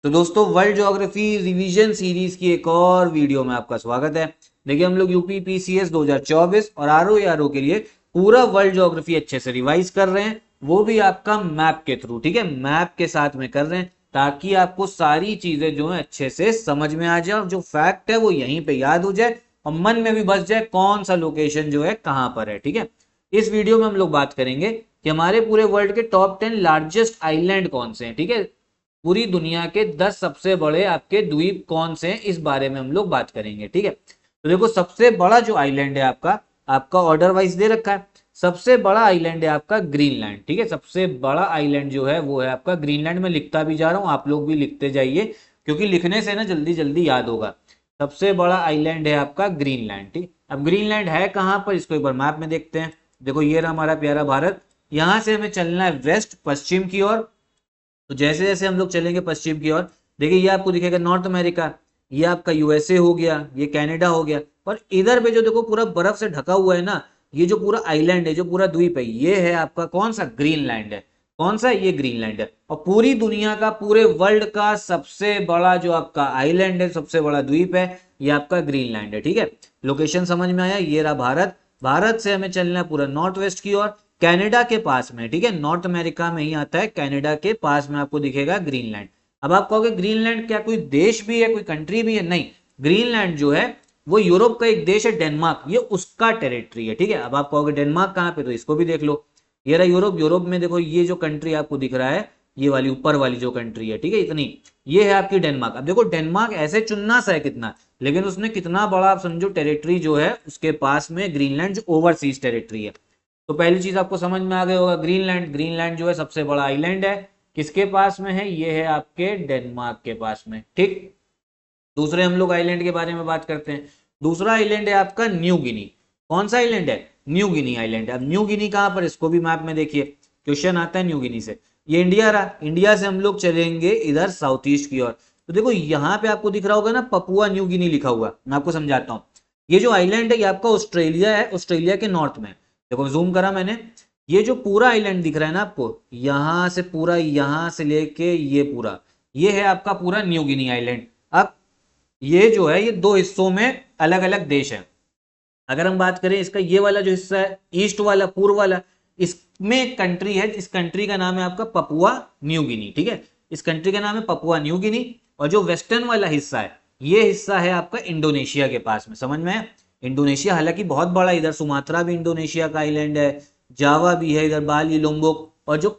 तो दोस्तों world geography revision series की एक और वीडियो में आपका स्वागत है। देखिए हम लोग यूपी पीसीएस 2024 और आरओ के लिए पूरा वर्ल्ड ज्योग्राफी अच्छे से रिवाइज कर रहे हैं, वो भी आपका मैप के थ्रू। ठीक है, मैप के साथ में कर रहे हैं ताकि आपको सारी चीजें जो है अच्छे से समझ में आ जाए और जो फैक्ट है वो यहीं पे याद हो जाए और मन में भी बस जाए कौन सा लोकेशन जो है कहाँ पर है। ठीक है, इस वीडियो में हम लोग बात करेंगे कि हमारे पूरे वर्ल्ड के टॉप 10 लार्जेस्ट आइलैंड कौन से हैं। ठीक है, पूरी दुनिया के 10 सबसे बड़े आपके द्वीप कौन से हैं, इस बारे में हम लोग बात करेंगे। ठीक है, तो देखो सबसे बड़ा जो आइलैंड है आपका आपका ऑर्डर वाइज दे रखा है। सबसे बड़ा आइलैंड है आपका ग्रीनलैंड। ठीक है, सबसे बड़ा आइलैंड जो है वो है आपका ग्रीनलैंड। में लिखता भी जा रहा हूँ, आप लोग भी लिखते जाइए क्योंकि लिखने से ना जल्दी जल्दी याद होगा। सबसे बड़ा आइलैंड है आपका ग्रीनलैंड। ठीक, अब ग्रीनलैंड है कहाँ पर, इसको एक बार मैप में देखते हैं। देखो ये रहा हमारा प्यारा भारत। यहाँ से हमें चलना है वेस्ट पश्चिम की ओर। तो जैसे जैसे हम लोग चलेंगे पश्चिम की ओर, देखिए ये आपको दिखेगा नॉर्थ अमेरिका, ये आपका यूएसए हो गया, ये कनाडा हो गया। और इधर पे जो देखो पूरा बर्फ से ढका हुआ है ना, ये जो पूरा आइलैंड है, जो पूरा द्वीप है, ये है आपका कौन सा, ग्रीनलैंड है। कौन सा, ये ग्रीनलैंड है। और पूरी दुनिया का, पूरे वर्ल्ड का सबसे बड़ा जो आपका आइलैंड है, सबसे बड़ा द्वीप है, ये आपका ग्रीनलैंड है। ठीक है, लोकेशन समझ में आया। ये रहा भारत। भारत से हमें चलना है पूरा नॉर्थ वेस्ट की ओर, कनाडा के पास में। ठीक है, नॉर्थ अमेरिका में ही आता है, कनाडा के पास में आपको दिखेगा ग्रीनलैंड। अब आप कहोगे ग्रीनलैंड क्या कोई देश भी है, कोई कंट्री भी है? नहीं, ग्रीनलैंड जो है वो यूरोप का एक देश है, डेनमार्क, ये उसका टेरिटरी है। ठीक है, अब आप कहोगे डेनमार्क कहाँ पे, तो इसको भी देख लो। ये रहा यूरोप। यूरोप में देखो ये जो कंट्री आपको दिख रहा है, ये वाली ऊपर वाली जो कंट्री है, ठीक है, इतनी, ये है आपकी डेनमार्क। अब देखो डेनमार्क ऐसे चुनना सा है कितना, लेकिन उसने कितना बड़ा आप समझो टेरिटरी जो है उसके पास में ग्रीनलैंड, जो ओवरसीज टेरिटरी है। तो पहली चीज आपको समझ में आ गया होगा, ग्रीनलैंड। ग्रीनलैंड जो है सबसे बड़ा आइलैंड है, किसके पास में है, ये है आपके डेनमार्क के पास में। ठीक, दूसरे हम लोग आइलैंड के बारे में बात करते हैं। दूसरा आइलैंड है आपका न्यू गिनी। कौन सा आइलैंड है, न्यू गिनी आइलैंड है। अब न्यू गिनी कहां पर, इसको भी मैप में देखिए, क्वेश्चन आता है न्यू गिनी से। ये इंडिया रहा, इंडिया से हम लोग चलेंगे इधर साउथ ईस्ट की ओर। तो देखो यहाँ पे आपको दिख रहा होगा ना पपुआ न्यू गिनी लिखा हुआ, मैं आपको समझाता हूँ। ये जो आइलैंड है ये आपका ऑस्ट्रेलिया है, ऑस्ट्रेलिया के नॉर्थ में। देखो जूम करा मैंने, ये जो पूरा आइलैंड दिख रहा है ना आपको, यहां से पूरा, यहां से लेके ये पूरा, ये है आपका पूरा न्यू गिनी आइलैंड। अब ये जो है ये दो हिस्सों में अलग अलग देश है। अगर हम बात करें इसका, ये वाला जो हिस्सा है ईस्ट वाला, पूर्व वाला, इसमें एक कंट्री है, इस कंट्री का नाम है आपका पपुआ न्यू गिनी। ठीक है, इस कंट्री का नाम है पपुआ न्यू गिनी। और जो वेस्टर्न वाला हिस्सा है, ये हिस्सा है आपका इंडोनेशिया के पास में। समझ में है, इंडोनेशिया हालांकि बहुत बड़ा, इधर सुमात्रा भी इंडोनेशिया का आइलैंड है, जावा भी है, इधर बाली लोम्बोक। और जो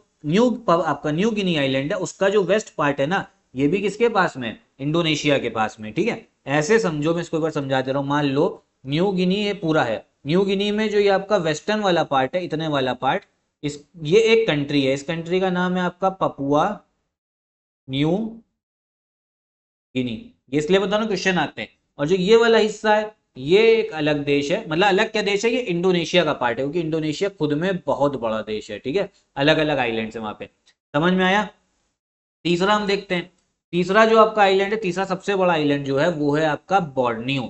आपका न्यू गिनी आइलैंड है, उसका जो वेस्ट पार्ट है ना, ये भी किसके पास में, इंडोनेशिया के पास में। ठीक है, ऐसे समझो, मैं इसको एक बार समझा दे रहा हूं। मान लो न्यू गिनी ये पूरा है, न्यू गिनी में जो ये आपका वेस्टर्न वाला पार्ट है, इतने वाला पार्ट, इस, ये एक कंट्री है, इस कंट्री का नाम है आपका पपुआ न्यू गिनी। ये इसलिए बता रहा हूं, क्वेश्चन आते हैं। और जो ये वाला हिस्सा है, ये एक अलग देश है, मतलब अलग क्या देश है, ये इंडोनेशिया का पार्ट है, क्योंकि इंडोनेशिया खुद में बहुत बड़ा देश है। ठीक है, अलग अलग आइलैंड है वहां पे। समझ में आया। तीसरा हम देखते हैं, तीसरा जो आपका आइलैंड है, तीसरा सबसे बड़ा आइलैंड जो है वो है आपका बोर्नियो।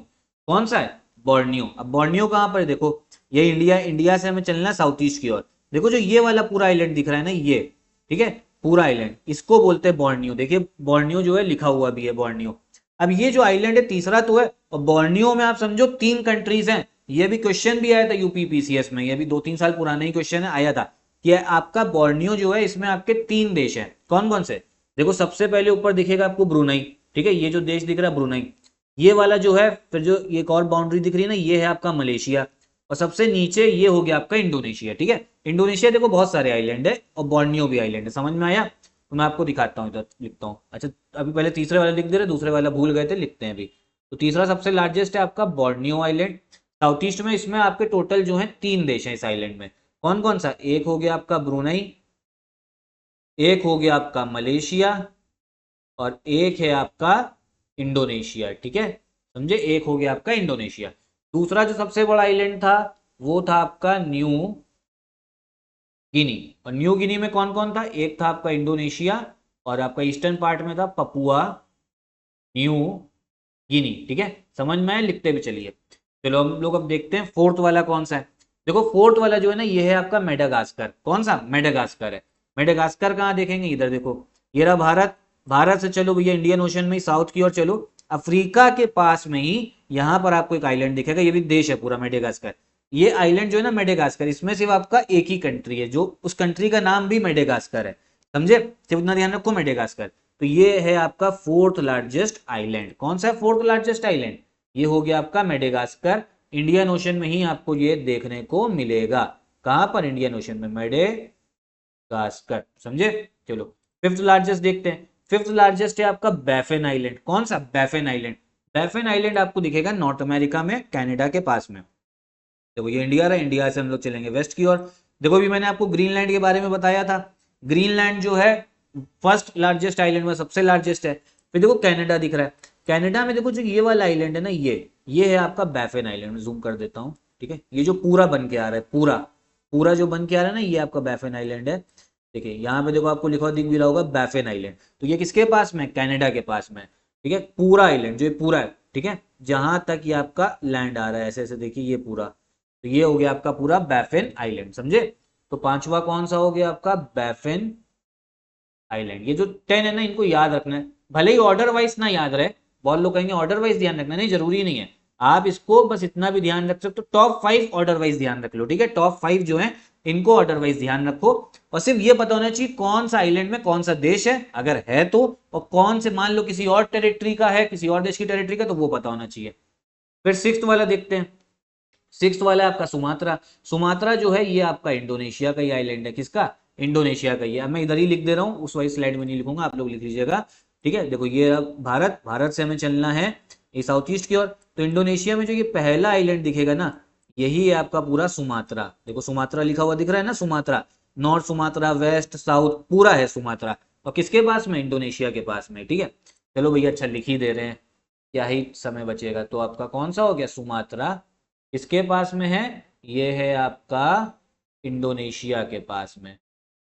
कौन सा है, बोर्नियो। अब बोर्नियो कहां पर है, देखो ये इंडिया, इंडिया से हमें चलना है साउथ ईस्ट की ओर। देखो जो ये वाला पूरा आइलैंड दिख रहा है ना, ये, ठीक है, पूरा आइलैंड, इसको बोलते हैं बोर्नियो। देखिए बोर्नियो जो है लिखा हुआ भी है, बोर्नियो। अब ये जो आइलैंड है तीसरा तो है, और बोर्नियो में आप समझो 3 कंट्रीज हैं। ये भी क्वेश्चन भी आया था यूपी पीसीएस में, ये भी 2-3 साल पुराना ही क्वेश्चन है, आया था कि आपका बोर्नियो जो है इसमें आपके 3 देश हैं। कौन कौन से, देखो सबसे पहले ऊपर दिखेगा आपको ब्रुनई। ठीक है, ये जो देश दिख रहा है ब्रुनई, ये वाला जो है, फिर जो एक और बाउंड्री दिख रही है ना, ये है आपका मलेशिया। और सबसे नीचे ये हो गया आपका इंडोनेशिया। ठीक है, इंडोनेशिया देखो बहुत सारे आइलैंड है, और बोर्नियो भी आइलैंड है। समझ में आया, तो मैं आपको दिखाता हूँ, इधर लिखता हूँ। अच्छा, अभी पहले तीसरे वाला लिख दे रहे, दूसरे वाला भूल गए थे, लिखते हैं अभी। तो तीसरा सबसे लार्जेस्ट है आपका बोर्नियो आइलैंड, साउथ ईस्ट में। इसमें आपके टोटल जो है 3 देश हैं इस आइलैंड में। कौन कौन सा, एक हो गया आपका ब्रुनई, एक हो गया आपका मलेशिया, और एक है आपका इंडोनेशिया। ठीक है, समझे, एक हो गया आपका इंडोनेशिया। दूसरा जो सबसे बड़ा आइलैंड था वो था आपका न्यू गिनी। और न्यू गिनी में कौन कौन था, एक था आपका इंडोनेशिया, और आपका ईस्टर्न पार्ट में था पपुआ न्यू गिनी। ठीक है, समझ में आया, लिखते भी चलिए। चलो हम लोग अब देखते हैं फोर्थ वाला कौन सा है। देखो फोर्थ वाला जो है ना, ये है आपका मेडागास्कर। कौन सा, मेडागास्कर है। मेडागास्कर कहाँ देखेंगे, इधर देखो, ये रहा भारत, भारत से चलो भैया इंडियन ओशन में ही साउथ की ओर चलो, अफ्रीका के पास में ही यहाँ पर आपको एक आइलैंड दिखेगा, ये भी देश है पूरा, मेडेगास्कर। ये आइलैंड जो है ना मेडेगास्कर, इसमें सिर्फ आपका एक ही कंट्री है, जो उस कंट्री का नाम भी मेडेगास्कर है, समझे, सिर्फ इतना ध्यान रखो, मेडेगास्कर। तो ये है आपका फोर्थ लार्जेस्ट आइलैंड। कौन सा है फोर्थ लार्जेस्ट आइलैंड? ये हो गया आपका मेडेगास्कर। इंडियन ओशन में ही आपको ये देखने को मिलेगा। कहां पर? इंडियन ओशन में, मेडेगास्कर, समझे। चलो फिफ्थ लार्जेस्ट देखते हैं। फिफ्थ लार्जेस्ट है आपका बैफिन आइलैंड। कौन सा? Baffin island. बैफिन आइलैंड आपको दिखेगा नॉर्थ अमेरिका में, कनाडा के पास में। देखो ये इंडिया रहा, इंडिया से हम लोग चलेंगे वेस्ट की ओर। देखो अभी मैंने आपको ग्रीनलैंड के बारे में बताया था। ग्रीनलैंड जो है फर्स्ट लार्जेस्ट आइलैंड में सबसे लार्जेस्ट है। फिर देखो कनाडा दिख रहा है, कनाडा में देखो जो ये वाला आइलैंड है ना, ये है आपका बैफिन आइलैंड। जूम कर देता हूँ, ठीक है। ये जो पूरा बन के आ रहा है, पूरा पूरा जो बन के आ रहा है ना, ये आपका बैफिन आइलैंड है। देखिए यहाँ पे देखो आपको लिखा हुआ दिख भी रहा होगा बैफिन आइलैंड। तो ये किसके पास में? कनाडा के पास में, ठीक है। पूरा आइलैंड जो ये पूरा है, ठीक है, जहां तक ये आपका लैंड आ रहा है ऐसे ऐसे, देखिए ये पूरा, तो ये हो गया आपका पूरा बैफिन आइलैंड, समझे। तो पांचवा कौन सा हो गया आपका? Baffin island. ये जो 10 है ना, इनको याद रखना है, भले ही ऑर्डर वाइज ना याद रहे। बहुत लोग कहेंगे ऑर्डर वाइज ध्यान रखना, नहीं, जरूरी नहीं है। आप इसको बस इतना भी ध्यान रख सकते हो, टॉप 5 ऑर्डर वाइज ध्यान रख लो, ठीक है। टॉप 5 जो है इनको ऑर्डर वाइज ध्यान रखो, और सिर्फ ये पता होना चाहिए कौन सा आइलैंड में कौन सा देश है, अगर है तो, और कौन से, मान लो किसी और टेरिटरी का है, किसी और देश की टेरिटरी का, तो वो पता होना चाहिए। फिर सिक्स्थ वाला देखते हैं। सिक्स्थ वाला है आपका सुमात्रा। सुमात्रा जो है ये आपका इंडोनेशिया का ही आइलैंड है। किसका? इंडोनेशिया का ही है। अब मैं इधर ही लिख दे रहा हूँ, उस वाली स्लाइड में नहीं लिखूंगा, आप लोग लिख लीजिएगा, ठीक है। देखो ये अब भारत, भारत से हमें चलना है ये साउथ ईस्ट की ओर। तो इंडोनेशिया में जो ये पहला आइलैंड दिखेगा ना, यही है आपका पूरा सुमात्रा। देखो सुमात्रा लिखा हुआ दिख रहा है ना, Sumatra, north Sumatra, west, south, पूरा है सुमात्रा। और किसके पास में? इंडोनेशिया के पास में, ठीक है। चलो भैया अच्छा लिख ही दे रहे हैं, क्या ही समय बचेगा। तो आपका कौन सा हो गया? सुमात्रा। किसके पास में है? ये है आपका इंडोनेशिया के पास में,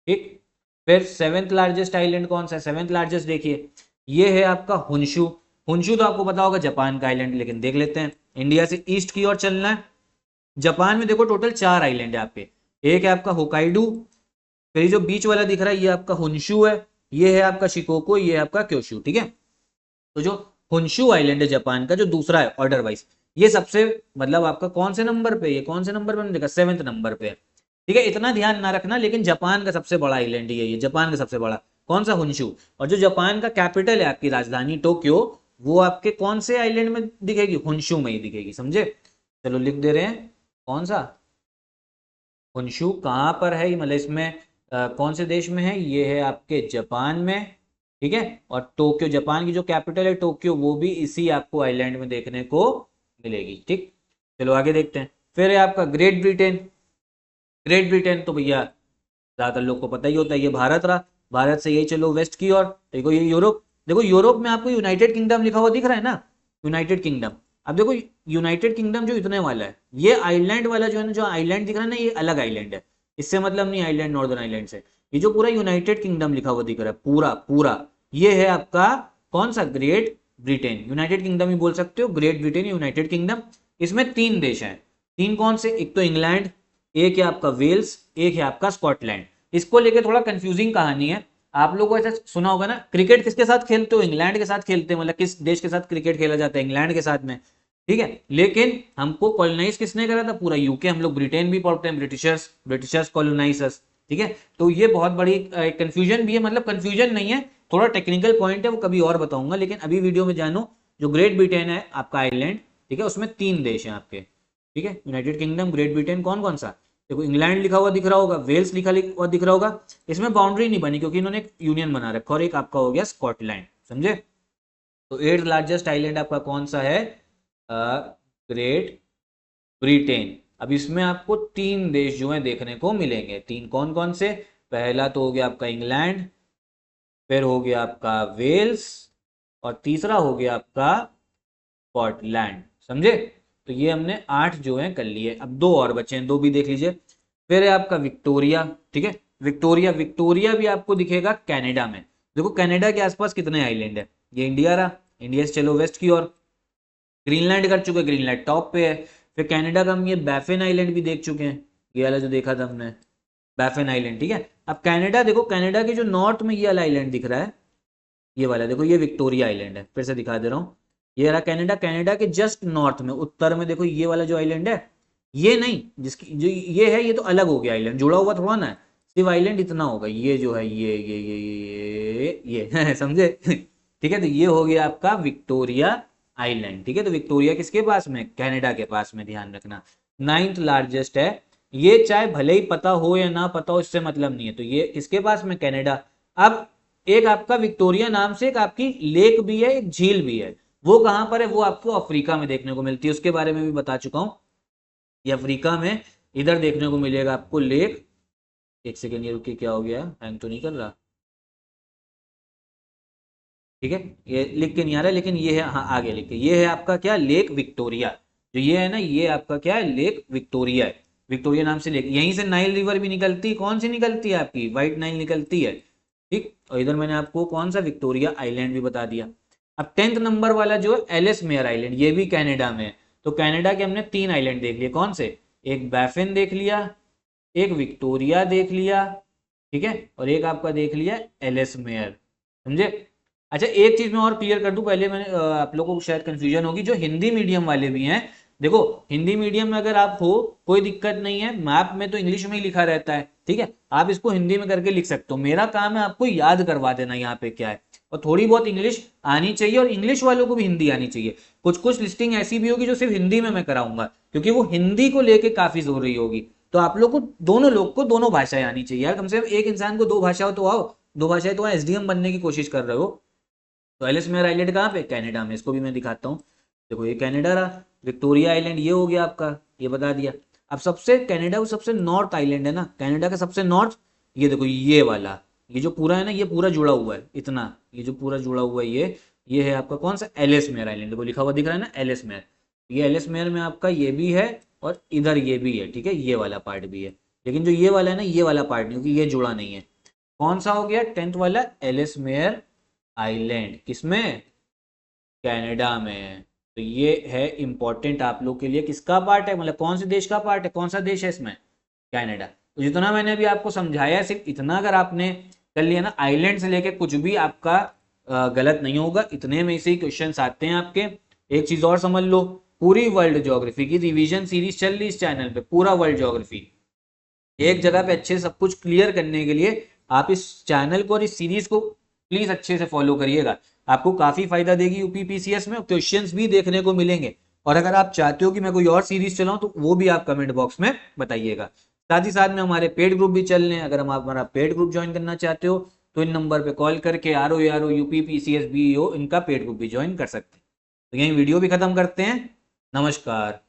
ठीक। फिर सेवेंथ लार्जेस्ट आइलैंड कौन सा है? सेवेंथ लार्जेस्ट देखिए, ये है आपका हुंशु। हुंशु तो आपको पता होगा जापान का आइलैंड, लेकिन देख लेते हैं। इंडिया से ईस्ट की ओर चलना है। जापान में देखो टोटल 4 आइलैंड है आपके। एक है आपका होकाइडू, फिर जो बीच वाला दिख रहा है ये आपका हुंशु है, ये है आपका शिकोको, ये है आपका क्योशु, ठीक है। तो जो हुंशु आइलैंड है जापान का, जो दूसरा है ऑर्डर वाइज, ये सबसे, मतलब आपका कौन से नंबर पे? ये कौन से नंबर पे? देखा 7वें नंबर पे है, ठीक है। इतना ध्यान ना रखना, लेकिन जापान का सबसे बड़ा आइलैंड ही है ये, जापान का सबसे बड़ा। कौन सा? हुंशु। और जो जापान का कैपिटल है, आपकी राजधानी टोक्यो, वो आपके कौन से आइलैंड में दिखेगी? हुंशु में ही दिखेगी, समझे। चलो लिख दे रहे हैं, कौन सा? हुंशु कहाँ पर है? मतलब इसमें कौन से देश में है? ये है आपके जापान में, ठीक है। और टोक्यो, जापान की जो कैपिटल है टोक्यो, वो भी इसी आपको आइलैंड में देखने को मिलेगी, ठीक। चलो आगे देखते हैं। फिर है आपका ग्रेट ब्रिटेन। ग्रेट ब्रिटेन तो भैया ज्यादातर लोग को पता ही होता है, ये भारत रहा। भारत से यही चलो वेस्ट की ओर, देखो ये यूरोप। देखो यूरोप में आपको यूनाइटेड किंगडम लिखा हुआ दिख रहा है ना, यूनाइटेड किंगडम। अब देखो यूनाइटेड किंगडम जो इतने वाला है, ये आइलैंड वाला जो है ना, जो आइलैंड दिख रहा है ना, ये अलग आइलैंड है। इससे मतलब नहीं आइलैंड नॉर्दर्न आइलैंड से। ये जो पूरा यूनाइटेड किंगडम लिखा हुआ दिख रहा है, पूरा पूरा, ये है आपका कौन सा? Great Britain. यूनाइटेड किंगडम ही बोल सकते हो, ग्रेट ब्रिटेन, यूनाइटेड किंगडम। इसमें 3 देश हैं। 3 कौन से? एक तो इंग्लैंड, एक है आपका वेल्स, एक है आपका स्कॉटलैंड। इसको लेके थोड़ा कंफ्यूजिंग कहानी है। आप लोगों को ऐसा सुना होगा ना, क्रिकेट किसके साथ खेलते हो? इंग्लैंड के साथ खेलते हैं, मतलब किस देश के साथ क्रिकेट खेला जाता है? इंग्लैंड के साथ में, ठीक है। लेकिन हमको कॉलोनाइज किसने करा था? पूरा यूके। हम लोग ब्रिटेन भी पढ़ते हैं, ब्रिटिशर्स, ब्रिटिशर्स कॉलोनाइजर्स, ठीक है। तो ये बहुत बड़ी कंफ्यूजन भी है, मतलब कंफ्यूजन नहीं है, थोड़ा टेक्निकल पॉइंट है, वो कभी और बताऊंगा। लेकिन अभी वीडियो में जानो, जो ग्रेट ब्रिटेन है आपका आइलैंड, ठीक है, उसमें 3 देश हैं आपके, ठीक है। यूनाइटेड किंगडम, ग्रेट ब्रिटेन, कौन कौन सा? देखो इंग्लैंड लिखा हुआ दिख रहा होगा, वेल्स लिखा हुआ दिख रहा होगा। इसमें बाउंड्री नहीं बनी क्योंकि इन्होंने एक यूनियन बना रखा, और एक आपका हो गया स्कॉटलैंड, समझे। तो 8th लार्जेस्ट आइलैंड आपका कौन सा है? Great Britain. अब इसमें आपको 3 देश जो है देखने को मिलेंगे। 3 कौन कौन से? पहला तो हो गया आपका इंग्लैंड, फिर हो गया आपका वेल्स, और तीसरा हो गया आपका स्कॉटलैंड, समझे। तो ये हमने 8 जो है कर लिए। अब 2 और बचे हैं, 2 भी देख लीजिए। फिर है आपका विक्टोरिया, ठीक है। विक्टोरिया, विक्टोरिया भी आपको दिखेगा कनाडा में। देखो कनाडा के आसपास कितने आइलैंड है? ये इंडिया रहा, इंडिया से चलो वेस्ट की ओर, ग्रीनलैंड कर चुके, ग्रीनलैंड टॉप पे है। फिर कनाडा का हम ये बैफिन आइलैंड भी देख चुके हैं, ये वाला जो देखा था हमने, बैफिन आइलैंड, ठीक है। अब कनाडा देखो, कनाडा के जो नॉर्थ में ये वाला आइलैंड दिख रहा है, ये वाला देखो, ये विक्टोरिया आइलैंड है, फिर से दिखा दे रहा हूँ। ये रहा कनाडा, कनाडा के जस्ट नॉर्थ में उत्तर में देखो ये वाला जो आइलैंड है, ये नहीं, जिसकी जो ये है ये तो अलग हो गया आइलैंड, जुड़ा हुआ थोड़ा ना है, सिर्फ आइलैंड इतना होगा, ये जो है ये समझे? ठीक है, तो ये हो गया आपका विक्टोरिया आइलैंड। ठीक है, तो विक्टोरिया किसके पास में? कनाडा के पास में, ध्यान रखना। 9th लार्जेस्ट है ये, चाहे भले ही पता हो या ना पता हो इससे मतलब नहीं है। तो ये किसके पास में? कनाडा। अब एक आपका विक्टोरिया नाम से एक आपकी लेक भी है, एक झील भी है, वो कहां पर है? वो आपको अफ्रीका में देखने को मिलती है, उसके बारे में भी बता चुका हूं। ये अफ्रीका में इधर देखने को मिलेगा आपको लेक। एक सेकेंड, ये रुकिए, क्या हो गया? हैंग तो नहीं कर रहा? ठीक है, ये लिख के नहीं आ रहा, लेकिन ये है, हाँ आगे लिख के, ये है आपका क्या? Lake Victoria. जो ये है ना, ये आपका क्या है? लेक विक्टोरिया है। विक्टोरिया नाम से लेक, यहीं से नाइल रिवर भी निकलती है। कौन सी निकलती है? आपकी व्हाइट नाइल निकलती है। ठीक, और इधर मैंने आपको कौन सा? विक्टोरिया आइलैंड भी बता दिया। अब 10th नंबर वाला जो है एलिस मेयर आइलैंड, ये भी कनाडा में है। तो कनाडा के हमने 3 आइलैंड देख लिए, कौन से? एक बैफिन देख लिया, एक विक्टोरिया देख लिया, ठीक है, और एक आपका देख लिया एलिस मेयर। समझे? अच्छा, एक चीज मैं और क्लियर कर दूं पहले, मैंने आप लोगों को शायद कंफ्यूजन होगी, जो हिंदी मीडियम वाले भी हैं, देखो हिंदी मीडियम में अगर आप हो कोई दिक्कत नहीं है, मैप में तो इंग्लिश में ही लिखा रहता है, ठीक है, आप इसको हिंदी में करके लिख सकते हो। मेरा काम है आपको याद करवा देना यहाँ पे क्या है, और थोड़ी बहुत इंग्लिश आनी चाहिए, और इंग्लिश वालों को भी हिंदी आनी चाहिए। कुछ कुछ लिस्टिंग ऐसी भी होगी जो सिर्फ हिंदी में मैं कराऊंगा, क्योंकि वो हिंदी को लेके काफी जरूरी होगी। तो आप लोग को, दोनों लोग को दोनों भाषाएं आनी चाहिए यार, कम से कम एक इंसान को 2 भाषा हो तो आओ, 2 भाषाएं तो एसडीएम बनने की कोशिश कर रहे हो। तो एलिस मेयर आइलैंड कहाँ पे? कनाडा में। इसको भी मैं दिखाता हूँ, देखो ये कनाडा रहा, विक्टोरिया आइलैंड ये हो गया आपका, ये बता दिया। अब सबसे कनाडा वो सबसे नॉर्थ आइलैंड है ना, कनाडा का सबसे नॉर्थ, ये देखो ये वाला, ये जो पूरा है ना, ये पूरा जुड़ा हुआ है इतना, ये जो पूरा जुड़ा हुआ है ये है आपका कौन सा? Ellesmere island. देखो लिखा हुआ दिख रहा है ना, एलिस मेयर। ये एलिस मेयर में आपका ये भी है, और इधर ये भी है, ठीक है, ये वाला पार्ट भी है। लेकिन जो ये वाला है ना, ये वाला पार्ट नहीं, क्योंकि ये जुड़ा नहीं है। कौन सा हो गया? 10th वाला एलिस मेयर आइलैंड, किसमें? कनाडा में। तो ये है इंपॉर्टेंट आप लोग के लिए, किसका पार्ट है, मतलब कौन से देश का पार्ट है, कौन सा देश है इसमें? कनाडा। तो जितना मैंने अभी आपको समझाया है, सिर्फ इतना अगर आपने कर लिया ना, आइलैंड से लेके कुछ भी आपका गलत नहीं होगा, इतने में से ही क्वेश्चंस आते हैं आपके। एक चीज और समझ लो, पूरी वर्ल्ड ज्योग्राफी की रिवीजन सीरीज चल रही इस चैनल पे, पूरा वर्ल्ड ज्योग्राफी एक जगह पे अच्छे से सब कुछ क्लियर करने के लिए आप इस चैनल को और इस सीरीज को प्लीज अच्छे से फॉलो करिएगा। आपको काफी फायदा देगी यूपीपीसीएस में, क्वेश्चंस भी देखने को मिलेंगे। और अगर आप चाहते हो कि मैं कोई और सीरीज चलाऊं तो वो भी आप कमेंट बॉक्स में बताइएगा। साथ ही साथ में हमारे पेड ग्रुप भी चल रहे हैं, अगर हम आप हमारा पेड ग्रुप ज्वाइन करना चाहते हो तो इन नंबर पे कॉल करके RO UPPCS BEO इनका पेड ग्रुप भी ज्वाइन कर सकते हैं। तो यही वीडियो भी खत्म करते हैं। नमस्कार।